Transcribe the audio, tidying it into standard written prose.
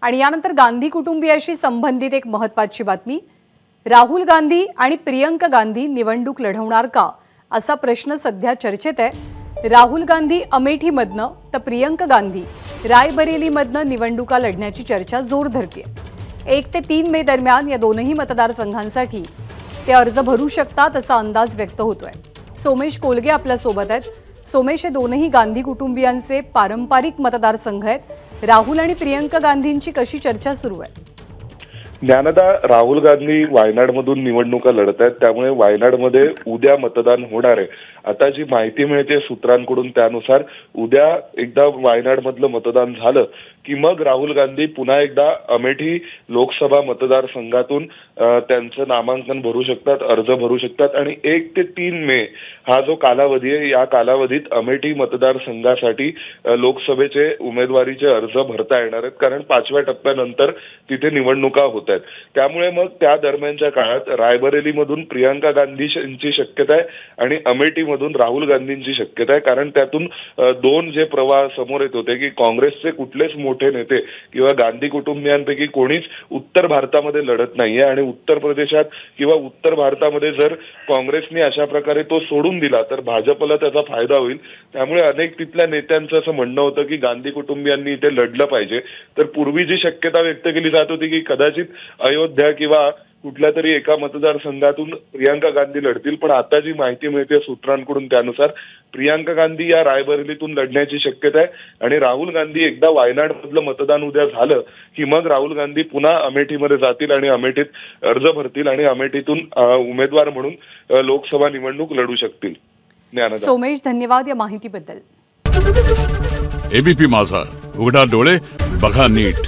आणि यानंतर गांधी कुटुंबियाशी संबंधित एक महत्त्वाची बातमी। राहुल गांधी आणि प्रियंका गांधी निवडणूक लढवणार का असा प्रश्न सध्या चर्चेत आहे। राहुल गांधी अमेठीमधनं तर प्रियंका गांधी रायबरेलीमधनं निवडणुका लढण्याची चर्चा जोर धरते। 1 ते 3 मे दरम्यान या दोनही मतदारसंघांसाठी ते अर्ज भरू शकतात असा अंदाज व्यक्त होतोय। सोमेश कोलगे आपल्या सोबत आहेत। सोमेश, हे दोनही गांधी कुटुंबियांचे पारंपरिक मतदारसंघ आहेत। राहुल आणि प्रियंका गांधींची कशी चर्चा सुरू आहे? ज्ञानदा, राहुल गांधी वायनाडमधून निवडणुका लढत आहेत, त्यामुळे वायनाडमध्ये उद्या मतदान होणार आहे। आता जी माहिती मिळते सूत्रांकडून त्यानुसार उद्या एकदा वायनाडमधलं मतदान झालं की मग राहुल गांधी पुन्हा एकदा अमेठी लोकसभा मतदारसंघातून त्यांचं नामांकन भरू शकतात, अर्ज भरू शकतात आणि 1 ते 3 मे हा जो कालावधी आहे, या कालावधीत अमेठी मतदारसंघासाठी लोकसभेचे उमेदवारीचे अर्ज भरता येणार आहेत, कारण 5व्या टप्प्यानंतर तिथे निवडणुका होत आहेत। त्यामुळे मग त्या दरम्यानच्या काळात रायबरेलीमधून प्रियंका गांधींची शक्यता आहे आणि अमेठीमधून राहुल गांधींची शक्यता आहे, कारण त्यातून दोन जे प्रवाह समोर येत होते की काँग्रेसचे कुठलेच मोठे नेते किंवा गांधी कुटुंबियांपैकी कोणीच उत्तर भारतामध्ये लढत नाहीये आणि उत्तर प्रदेशात किंवा उत्तर भारतामध्ये जर काँग्रेसने अशा प्रकारे तो सोडून दिला तर भाजपला त्याचा फायदा होईल। त्यामुळे अनेक तिथल्या नेत्यांचं असं म्हणणं होतं की गांधी कुटुंबियांनी इथे लढलं पाहिजे। तर पूर्वी जी शक्यता व्यक्त केली जात होती की कदाचित अयोध्या किंवा कुठल्या तरी एका मतदारसंघातून प्रियंका गांधी लढतील, पण आता जी माहिती मिळते सूत्रांकडून त्यानुसार प्रियंका गांधी या रायबरेलीतून लढण्याची शक्यता आहे आणि राहुल गांधी एकदा वायनाडमधलं मतदान उद्या झालं की मग राहुल गांधी पुन्हा अमेठीमध्ये जातील आणि अमेठीत अर्ज भरतील आणि अमेठीतून उमेदवार म्हणून लोकसभा निवडणूक लढू शकतील। ज्ञानदा, सोमेश, धन्यवाद या माहितीबद्दल। एबीपी माझा, उघडा डोळे बघा नीट।